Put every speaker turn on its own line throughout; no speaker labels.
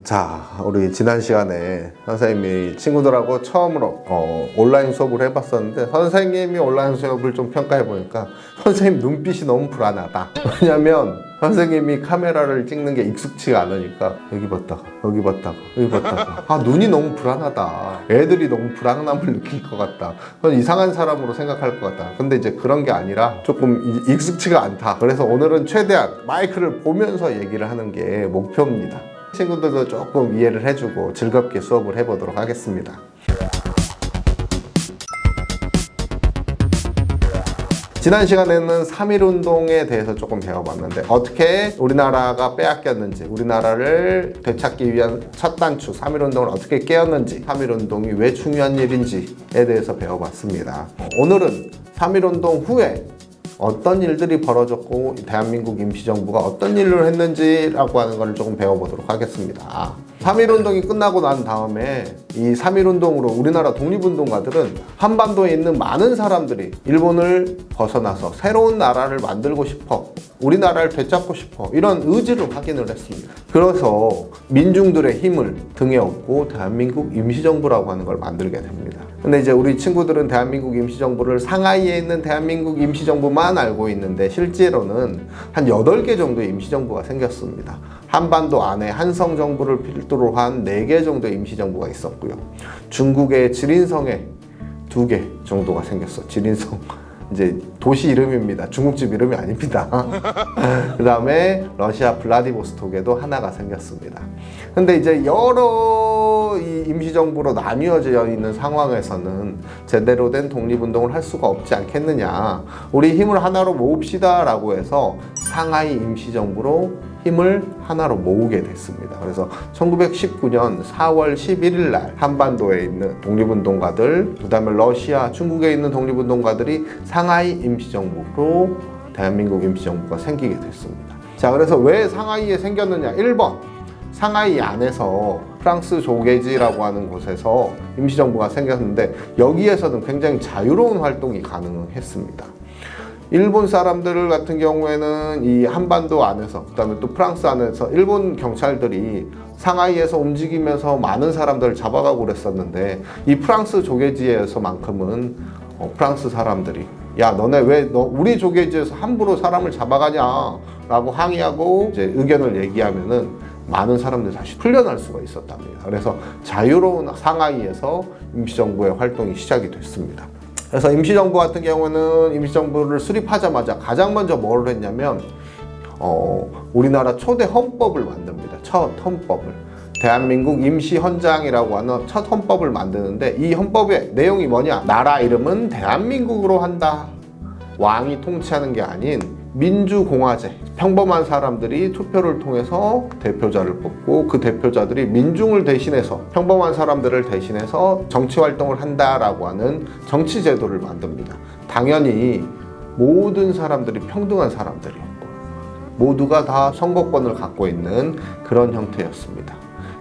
자, 우리 지난 시간에 선생님이 친구들하고 처음으로 온라인 수업을 해봤었는데 선생님이 온라인 수업을 좀 평가해보니까 선생님 눈빛이 너무 불안하다. 왜냐면 선생님이 카메라를 찍는 게 익숙치가 않으니까 여기 봤다가 여기 봤다가 여기 봤다가 아, 눈이 너무 불안하다. 애들이 너무 불안함을 느낄 것 같다. 그건 이상한 사람으로 생각할 것 같다. 근데 이제 그런 게 아니라 조금 익숙치가 않다. 그래서 오늘은 최대한 마이크를 보면서 얘기를 하는 게 목표입니다. 친구들도 조금 이해를 해주고 즐겁게 수업을 해보도록 하겠습니다. 지난 시간에는 3.1운동에 대해서 조금 배워봤는데 어떻게 우리나라가 빼앗겼는지, 우리나라를 되찾기 위한 첫 단추 3.1운동을 어떻게 깨었는지, 3.1운동이 왜 중요한 일인지에 대해서 배워봤습니다. 오늘은 3.1운동 후에 어떤 일들이 벌어졌고 대한민국 임시정부가 어떤 일을 했는지라고 하는 걸 조금 배워보도록 하겠습니다. 3.1운동이 끝나고 난 다음에 이 3.1운동으로 우리나라 독립운동가들은 한반도에 있는 많은 사람들이 일본을 벗어나서 새로운 나라를 만들고 싶어, 우리나라를 되찾고 싶어, 이런 의지를 확인을 했습니다. 그래서 민중들의 힘을 등에 업고 대한민국 임시정부라고 하는 걸 만들게 됩니다. 근데 이제 우리 친구들은 대한민국 임시정부를 상하이에 있는 대한민국 임시정부만 알고 있는데 실제로는 한 8개 정도의 임시정부가 생겼습니다. 한반도 안에 한성정부를 필두로 한 4개 정도의 임시정부가 있었고요. 중국의 지린성에 2개 정도가 생겼어. 지린성 이제 도시 이름입니다. 중국집 이름이 아닙니다. 그 다음에 러시아 블라디보스톡에도 하나가 생겼습니다. 근데 이제 여러 이 임시정부로 나뉘어져 있는 상황에서는 제대로 된 독립운동을 할 수가 없지 않겠느냐. 우리 힘을 하나로 모읍시다 라고 해서 상하이 임시정부로 힘을 하나로 모으게 됐습니다. 그래서 1919년 4월 11일 날 한반도에 있는 독립운동가들, 그 다음에 러시아, 중국에 있는 독립운동가들이 상하이 임시정부로 대한민국 임시정부가 생기게 됐습니다. 자, 그래서 왜 상하이에 생겼느냐? 1번, 상하이 안에서 프랑스 조계지라고 하는 곳에서 임시정부가 생겼는데 여기에서는 굉장히 자유로운 활동이 가능했습니다. 일본 사람들 같은 경우에는 이 한반도 안에서, 그 다음에 또 프랑스 안에서 일본 경찰들이 상하이에서 움직이면서 많은 사람들을 잡아가고 그랬었는데 이 프랑스 조계지에서만큼은 프랑스 사람들이 야, 너네 왜 우리 조계지에서 함부로 사람을 잡아가냐 라고 항의하고 이제 의견을 얘기하면은 많은 사람들이 다시 풀려날 수가 있었답니다. 그래서 자유로운 상하이에서 임시정부의 활동이 시작이 됐습니다. 그래서 임시정부 같은 경우는 임시정부를 수립하자마자 가장 먼저 뭘 했냐면 우리나라 초대 헌법을 만듭니다. 첫 헌법을. 대한민국 임시헌장이라고 하는 첫 헌법을 만드는데 이 헌법의 내용이 뭐냐? 나라 이름은 대한민국으로 한다. 왕이 통치하는 게 아닌 민주공화제. 평범한 사람들이 투표를 통해서 대표자를 뽑고 그 대표자들이 민중을 대신해서, 평범한 사람들을 대신해서 정치활동을 한다라고 하는 정치제도를 만듭니다. 당연히 모든 사람들이 평등한 사람들이었고 모두가 다 선거권을 갖고 있는 그런 형태였습니다.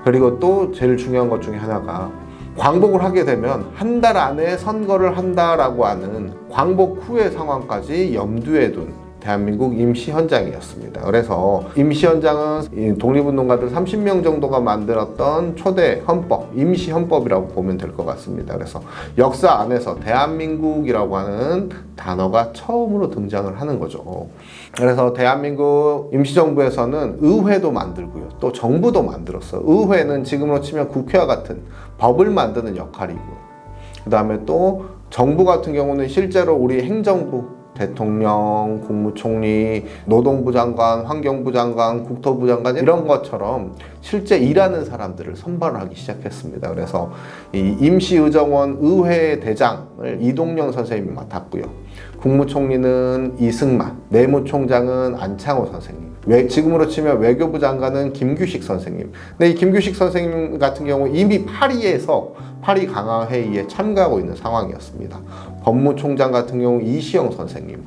그리고 또 제일 중요한 것 중에 하나가 광복을 하게 되면 한 달 안에 선거를 한다라고 하는 광복 후의 상황까지 염두에 둔 대한민국 임시헌장이었습니다. 그래서 임시헌장은 독립운동가들 30명 정도가 만들었던 초대 헌법, 임시헌법이라고 보면 될 것 같습니다. 그래서 역사 안에서 대한민국이라고 하는 단어가 처음으로 등장을 하는 거죠. 그래서 대한민국 임시정부에서는 의회도 만들고요. 또 정부도 만들었어요. 의회는 지금으로 치면 국회와 같은 법을 만드는 역할이고요. 그 다음에 또 정부 같은 경우는 실제로 우리 행정부, 대통령, 국무총리, 노동부 장관, 환경부 장관, 국토부 장관 이런 것처럼 실제 일하는 사람들을 선발하기 시작했습니다. 그래서 이 임시의정원 의회 대장을 이동영 선생님이 맡았고요. 국무총리는 이승만, 내무총장은 안창호 선생님, 지금으로 치면 외교부 장관은 김규식 선생님. 근데 이 김규식 선생님 같은 경우 이미 파리에서 파리 강화회의에 참가하고 있는 상황이었습니다. 법무총장 같은 경우 이시영 선생님,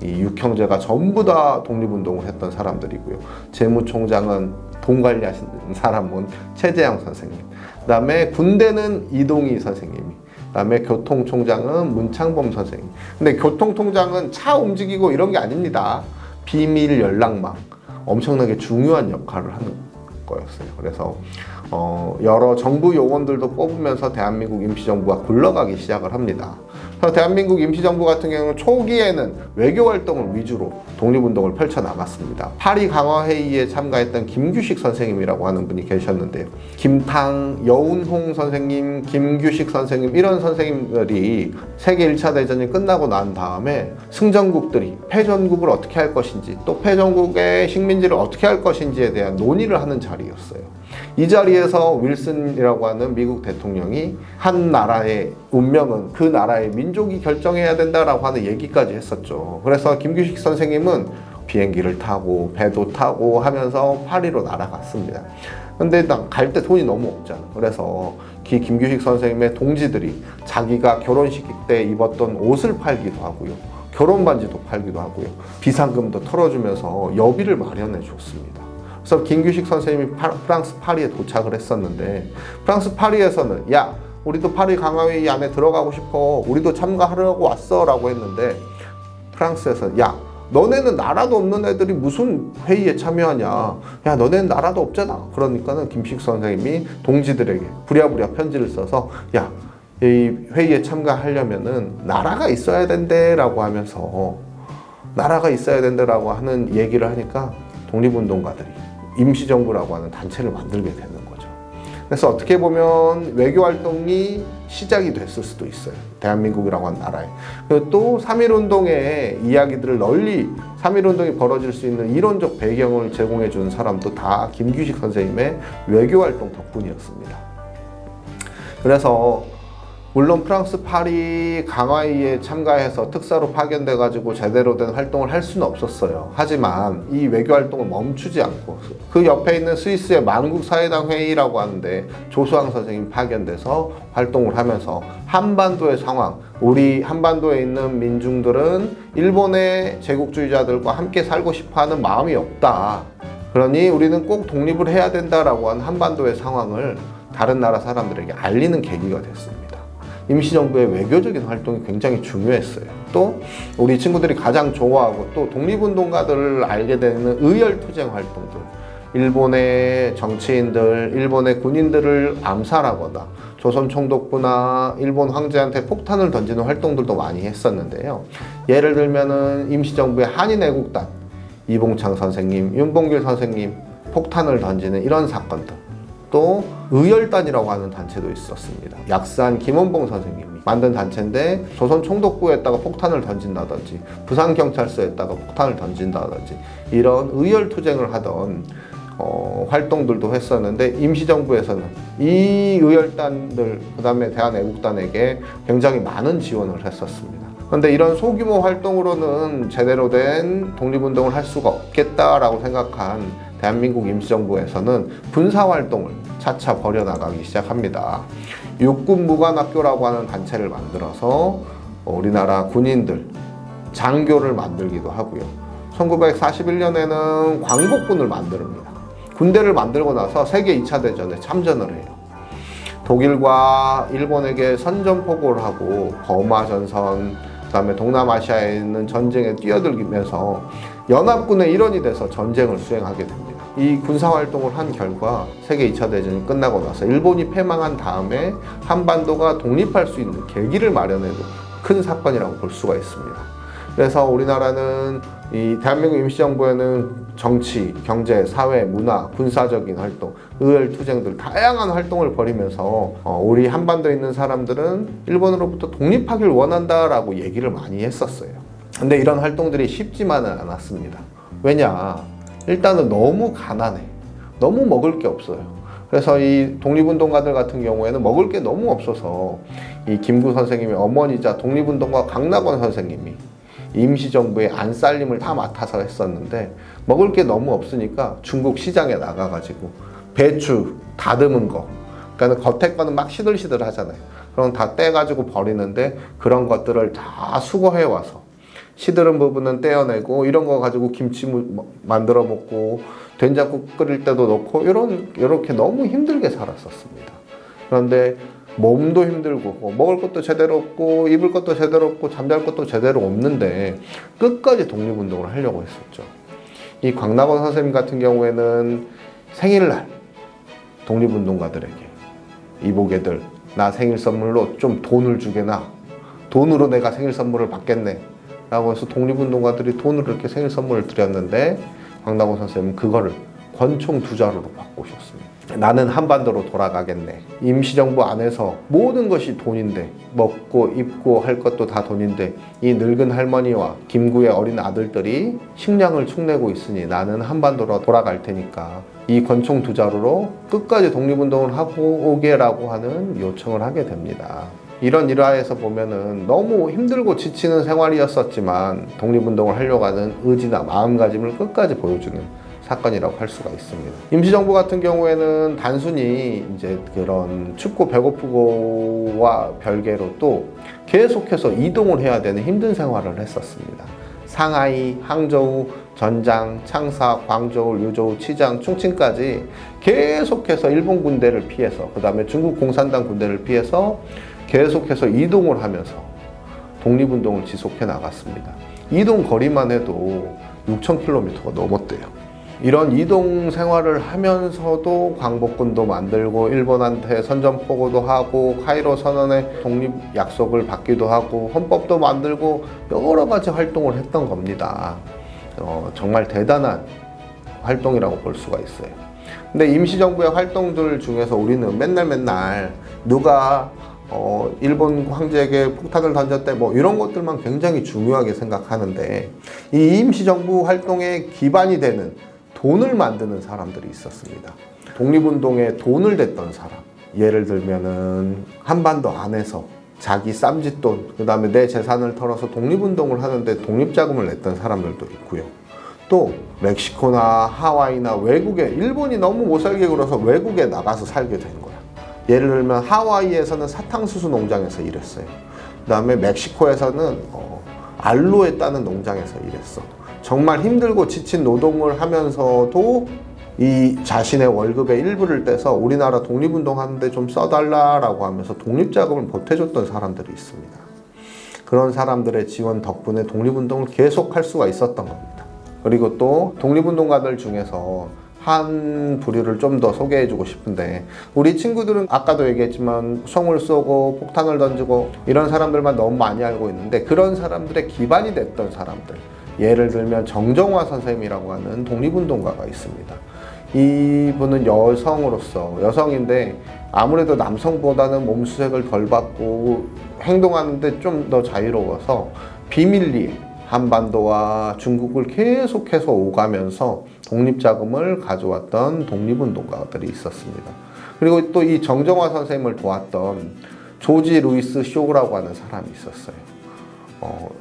이 6형제가 전부 다 독립운동을 했던 사람들이고요. 재무총장은 돈 관리하시는 사람은 최재형 선생님. 그 다음에 군대는 이동희 선생님이. 그 다음에 교통총장은 문창범 선생님. 근데 교통통장은 차 움직이고 이런 게 아닙니다. 비밀 연락망. 엄청나게 중요한 역할을 하는 거였어요. 그래서 여러 정부 요원들도 뽑으면서 대한민국 임시정부가 굴러가기 시작을 합니다. 그래서 대한민국 임시정부 같은 경우는 초기에는 외교활동을 위주로 독립운동을 펼쳐나갔습니다. 파리 강화회의에 참가했던 김규식 선생님이라고 하는 분이 계셨는데요. 김탕, 여운홍 선생님, 김규식 선생님 이런 선생님들이 세계 1차 대전이 끝나고 난 다음에 승전국들이 패전국을 어떻게 할 것인지 또 패전국의 식민지를 어떻게 할 것인지에 대한 논의를 하는 자리였어요. 이 자리에서 윌슨이라고 하는 미국 대통령이 한 나라의 운명은 그 나라의 민족이 결정해야 된다라고 하는 얘기까지 했었죠. 그래서 김규식 선생님은 비행기를 타고 배도 타고 하면서 파리로 날아갔습니다. 근데 갈 때 돈이 너무 없잖아. 그래서 김규식 선생님의 동지들이 자기가 결혼식 때 입었던 옷을 팔기도 하고요. 결혼 반지도 팔기도 하고요. 비상금도 털어주면서 여비를 마련해 줬습니다. 그래서 김규식 선생님이 프랑스 파리에 도착을 했었는데 프랑스 파리에서는 야 우리도 파리 강화회의 안에 들어가고 싶어 우리도 참가하려고 왔어 라고 했는데 프랑스에서는 야 너네는 나라도 없는 애들이 무슨 회의에 참여하냐 야 너네는 나라도 없잖아. 그러니까는 김규식 선생님이 동지들에게 부랴부랴 편지를 써서 야 이 회의에 참가하려면은 나라가 있어야 된대 라고 하면서 나라가 있어야 된다라고 하는 얘기를 하니까 독립운동가들이 임시정부라고 하는 단체를 만들게 되는 거죠. 그래서 어떻게 보면 외교활동이 시작이 됐을 수도 있어요. 대한민국이라고 하는 나라에. 그리고 또 3.1운동의 이야기들을 널리 3.1운동이 벌어질 수 있는 이론적 배경을 제공해 준 사람도 다 김규식 선생님의 외교활동 덕분이었습니다. 그래서 물론 프랑스 파리 강화회의에 참가해서 특사로 파견돼 가지고 제대로 된 활동을 할 수는 없었어요. 하지만 이 외교 활동을 멈추지 않고 그 옆에 있는 스위스의 만국사회당 회의라고 하는데 조수왕 선생님 파견돼서 활동을 하면서 한반도의 상황, 우리 한반도에 있는 민중들은 일본의 제국주의자들과 함께 살고 싶어하는 마음이 없다. 그러니 우리는 꼭 독립을 해야 된다라고 하는 한반도의 상황을 다른 나라 사람들에게 알리는 계기가 됐습니다. 임시정부의 외교적인 활동이 굉장히 중요했어요. 또 우리 친구들이 가장 좋아하고 또 독립운동가들을 알게 되는 의열투쟁 활동들, 일본의 정치인들, 일본의 군인들을 암살하거나 조선 총독부나 일본 황제한테 폭탄을 던지는 활동들도 많이 했었는데요. 예를 들면은 임시정부의 한인애국단, 이봉창 선생님, 윤봉길 선생님 폭탄을 던지는 이런 사건들, 또 의열단이라고 하는 단체도 있었습니다. 약산 김원봉 선생님이 만든 단체인데 조선 총독부에다가 폭탄을 던진다든지 부산경찰서에다가 폭탄을 던진다든지 이런 의열투쟁을 하던 활동들도 했었는데 임시정부에서는 이 의열단들 그 다음에 대한애국단에게 굉장히 많은 지원을 했었습니다. 그런데 이런 소규모 활동으로는 제대로 된 독립운동을 할 수가 없겠다라고 생각한 대한민국 임시정부에서는 군사활동을 차차 벌여나가기 시작합니다. 육군무관학교라고 하는 단체를 만들어서 우리나라 군인들, 장교를 만들기도 하고요. 1941년에는 광복군을 만듭니다. 군대를 만들고 나서 세계 2차 대전에 참전을 해요. 독일과 일본에게 선전포고를 하고 버마 전선, 그 다음에 동남아시아에 있는 전쟁에 뛰어들면서 연합군의 일원이 돼서 전쟁을 수행하게 됩니다. 이 군사활동을 한 결과 세계 2차 대전이 끝나고 나서 일본이 패망한 다음에 한반도가 독립할 수 있는 계기를 마련해도 큰 사건이라고 볼 수가 있습니다. 그래서 우리나라는 이 대한민국 임시정부에는 정치, 경제, 사회, 문화, 군사적인 활동, 의열투쟁들 다양한 활동을 벌이면서 우리 한반도에 있는 사람들은 일본으로부터 독립하길 원한다라고 얘기를 많이 했었어요. 근데 이런 활동들이 쉽지만은 않았습니다. 왜냐? 일단은 너무 가난해. 너무 먹을 게 없어요. 그래서 이 독립운동가들 같은 경우에는 먹을 게 너무 없어서 이 김구 선생님의 어머니자 독립운동가 강낙원 선생님이 임시정부의 안살림을 다 맡아서 했었는데 먹을 게 너무 없으니까 중국 시장에 나가가지고 배추 다듬은 거, 그러니까 겉에 거는 막 시들시들 하잖아요. 그럼 다 떼가지고 버리는데 그런 것들을 다 수거해 와서 시들은 부분은 떼어내고 이런 거 가지고 김치 만들어 먹고 된장국 끓일 때도 넣고 이렇게 너무 힘들게 살았었습니다. 그런데 몸도 힘들고 먹을 것도 제대로 없고 입을 것도 제대로 없고 잠잘 것도 제대로 없는데 끝까지 독립운동을 하려고 했었죠. 이 광낙원 선생님 같은 경우에는 생일날 독립운동가들에게 이보게들 나 생일 선물로 좀 돈을 주게나 돈으로 내가 생일 선물을 받겠네 라고 해서 독립운동가들이 돈으로 이렇게 생일 선물을 드렸는데 황당호 선생님은 그거를 권총 2자루로 바꾸셨습니다. 나는 한반도로 돌아가겠네. 임시정부 안에서 모든 것이 돈인데 먹고 입고 할 것도 다 돈인데 이 늙은 할머니와 김구의 어린 아들들이 식량을 축내고 있으니 나는 한반도로 돌아갈 테니까 이 권총 2자루로 끝까지 독립운동을 하고 오게라고 하는 요청을 하게 됩니다. 이런 일화에서 보면은 너무 힘들고 지치는 생활이었었지만 독립운동을 하려고 하는 의지나 마음가짐을 끝까지 보여주는 사건이라고 할 수가 있습니다. 임시정부 같은 경우에는 단순히 이제 그런 춥고 배고프고와 별개로 또 계속해서 이동을 해야 되는 힘든 생활을 했었습니다. 상하이, 항저우, 전장, 창사, 광저우, 류저우, 치장, 충칭까지 계속해서 일본 군대를 피해서 그 다음에 중국 공산당 군대를 피해서 계속해서 이동을 하면서 독립운동을 지속해 나갔습니다. 이동 거리만 해도 6,000km가 넘었대요. 이런 이동 생활을 하면서도 광복군도 만들고 일본한테 선전포고도 하고 카이로 선언의 독립 약속을 받기도 하고 헌법도 만들고 여러 가지 활동을 했던 겁니다. 정말 대단한 활동이라고 볼 수가 있어요. 근데 임시정부의 활동들 중에서 우리는 맨날 누가 일본 황제에게 폭탄을 던졌대 뭐 이런 것들만 굉장히 중요하게 생각하는데 이 임시정부 활동의 기반이 되는 돈을 만드는 사람들이 있었습니다. 독립운동에 돈을 댔던 사람. 예를 들면은 한반도 안에서 자기 쌈짓돈, 그 다음에 내 재산을 털어서 독립운동을 하는데 독립자금을 냈던 사람들도 있고요. 또 멕시코나 하와이나 외국에 일본이 너무 못 살게 굴어서 외국에 나가서 살게 된 거야. 예를 들면 하와이에서는 사탕수수 농장에서 일했어요. 그 다음에 멕시코에서는 알로에 따는 농장에서 일했어. 정말 힘들고 지친 노동을 하면서도 이 자신의 월급의 일부를 떼서 우리나라 독립운동 하는데 좀 써달라라고 하면서 독립자금을 보태줬던 사람들이 있습니다. 그런 사람들의 지원 덕분에 독립운동을 계속할 수가 있었던 겁니다. 그리고 또 독립운동가들 중에서 한 부류를 좀 더 소개해주고 싶은데 우리 친구들은 아까도 얘기했지만 총을 쏘고 폭탄을 던지고 이런 사람들만 너무 많이 알고 있는데 그런 사람들의 기반이 됐던 사람들 예를 들면 정정화 선생님이라고 하는 독립운동가가 있습니다. 이분은 여성인데 아무래도 남성보다는 몸수색을 덜 받고 행동하는데 좀 더 자유로워서 비밀리에 한반도와 중국을 계속해서 오가면서 독립자금을 가져왔던 독립운동가들이 있었습니다. 그리고 또 이 정정화 선생님을 도왔던 조지 루이스 쇼라고 하는 사람이 있었어요.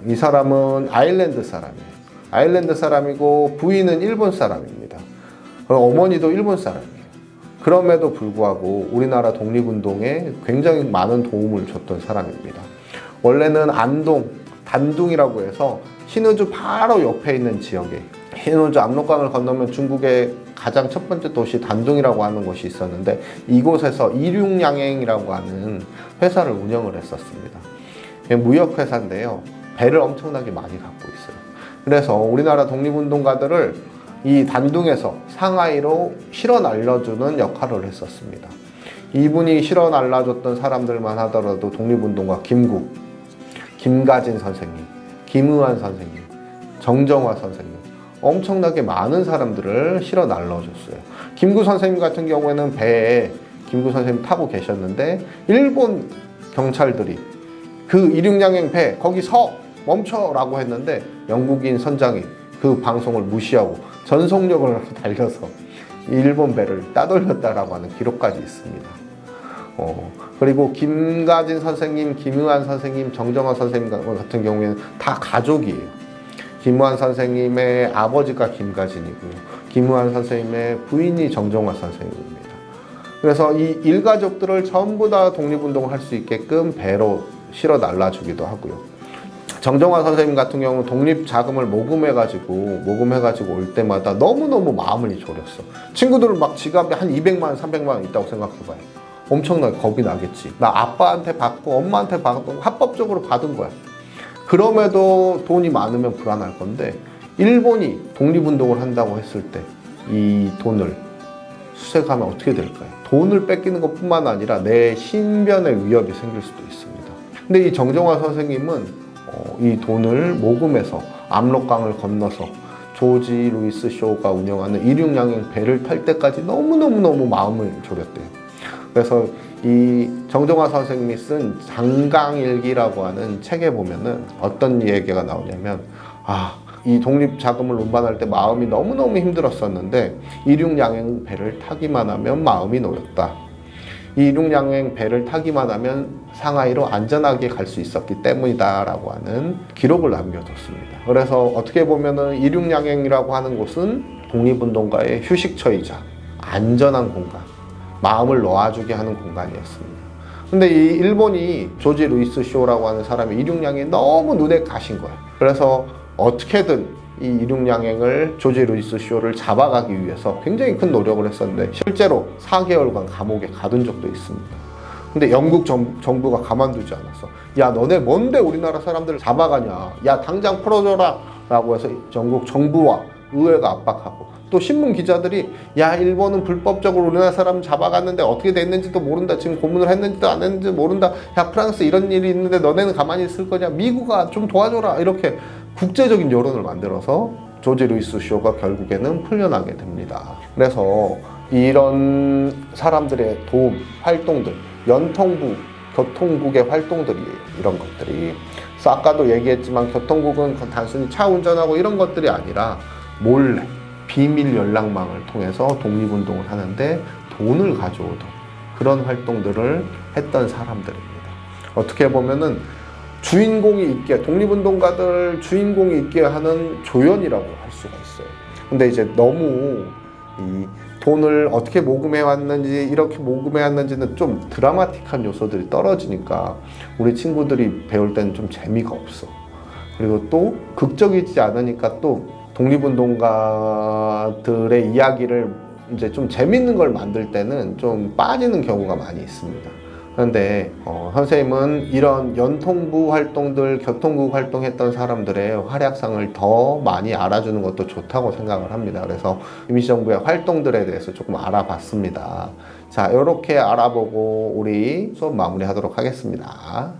이 사람은 아일랜드 사람이에요. 아일랜드 사람이고 부인은 일본 사람입니다. 어머니도 일본 사람이에요. 그럼에도 불구하고 우리나라 독립운동에 굉장히 많은 도움을 줬던 사람입니다. 원래는 안동, 단둥이라고 해서 신의주 바로 옆에 있는 지역에 신의주 압록강을 건너면 중국의 가장 첫 번째 도시 단둥이라고 하는 곳이 있었는데 이곳에서 이륙양행이라고 하는 회사를 운영을 했었습니다. 무역회사인데요. 배를 엄청나게 많이 갖고 있어요. 그래서 우리나라 독립운동가들을 이 단둥에서 상하이로 실어 날려주는 역할을 했었습니다. 이분이 실어 날라줬던 사람들만 하더라도 독립운동가 김구, 김가진 선생님, 김의환 선생님, 정정화 선생님 엄청나게 많은 사람들을 실어 날려줬어요. 김구 선생님 같은 경우에는 배에 김구 선생님 타고 계셨는데 일본 경찰들이 그 이륙양행 배 거기 멈춰라고 했는데 영국인 선장이 그 방송을 무시하고 전속력을 달려서 일본 배를 따돌렸다라고 하는 기록까지 있습니다. 그리고 김가진 선생님, 김의환 선생님, 정정화 선생님 같은 경우에는 다 가족이에요. 김의환 선생님의 아버지가 김가진이고요. 김의환 선생님의 부인이 정정화 선생님입니다. 그래서 이 일가족들을 전부 다 독립운동을 할 수 있게끔 배로 실어 날라주기도 하고요. 정정화 선생님 같은 경우는 독립자금을 모금해가지고 올 때마다 너무너무 마음이 졸였어. 친구들은 막 지갑에 한 200만 원, 300만 원 있다고 생각해봐요. 엄청나게 겁이 나겠지. 나 아빠한테 받고 엄마한테 받고 합법적으로 받은 거야. 그럼에도 돈이 많으면 불안할 건데 일본이 독립운동을 한다고 했을 때 이 돈을 수색하면 어떻게 될까요? 돈을 뺏기는 것뿐만 아니라 내 신변의 위협이 생길 수도 있습니다. 근데 이 정정화 선생님은 이 돈을 모금해서 압록강을 건너서 조지 루이스 쇼가 운영하는 이륙양행 배를 탈 때까지 너무너무 마음을 졸였대요. 그래서 이 정정화 선생님이 쓴 장강일기라고 하는 책에 보면은 어떤 얘기가 나오냐면, 이 독립자금을 운반할 때 마음이 너무너무 힘들었었는데 이륙양행 배를 타기만 하면 마음이 놓였다. 이 이륙양행 배를 타기만 하면 상하이로 안전하게 갈 수 있었기 때문이다 라고 하는 기록을 남겨뒀습니다. 그래서 어떻게 보면은 이륙양행이라고 하는 곳은 독립운동가의 휴식처이자 안전한 공간, 마음을 놓아주게 하는 공간이었습니다. 근데 이 일본이 조지 루이스 쇼라고 하는 사람이 이륙양행이 너무 눈에 가신 거예요. 그래서 어떻게든 이 이륙양행을 조지 루이스 쇼를 잡아가기 위해서 굉장히 큰 노력을 했었는데 실제로 4개월간 감옥에 가둔 적도 있습니다. 근데 영국 정부가 가만두지 않았어. 야, 너네 뭔데 우리나라 사람들을 잡아가냐. 야, 당장 풀어줘라 라고 해서 영국 정부와 의회가 압박하고, 또 신문 기자들이 야, 일본은 불법적으로 우리나라 사람 잡아갔는데 어떻게 됐는지도 모른다. 지금 고문을 했는지도 안 했는지도 모른다. 야, 프랑스 이런 일이 있는데 너네는 가만히 있을 거냐. 미국아 좀 도와줘라. 이렇게 국제적인 여론을 만들어서 조지 루이스 쇼가 결국에는 풀려나게 됩니다. 그래서 이런 사람들의 도움, 활동들, 연통부, 교통국의 활동들이에요. 이런 것들이. 그래서 아까도 얘기했지만 교통국은 단순히 차 운전하고 이런 것들이 아니라 몰래 비밀 연락망을 통해서 독립운동을 하는데 돈을 가져오던 그런 활동들을 했던 사람들입니다. 어떻게 보면은 주인공이 있게, 독립운동가들 주인공이 있게 하는 조연이라고 할 수가 있어요. 근데 이제 너무 이 돈을 어떻게 모금해 왔는지, 이렇게 모금해 왔는지는 좀 드라마틱한 요소들이 떨어지니까 우리 친구들이 배울 때는 좀 재미가 없어. 그리고 또 극적이지 않으니까 또 독립운동가들의 이야기를 이제 좀 재밌는 걸 만들 때는 좀 빠지는 경우가 많이 있습니다. 그런데 선생님은 이런 연통부 활동들, 교통국 활동했던 사람들의 활약상을 더 많이 알아주는 것도 좋다고 생각을 합니다. 그래서 임시정부의 활동들에 대해서 조금 알아봤습니다. 자, 이렇게 알아보고 우리 수업 마무리하도록 하겠습니다.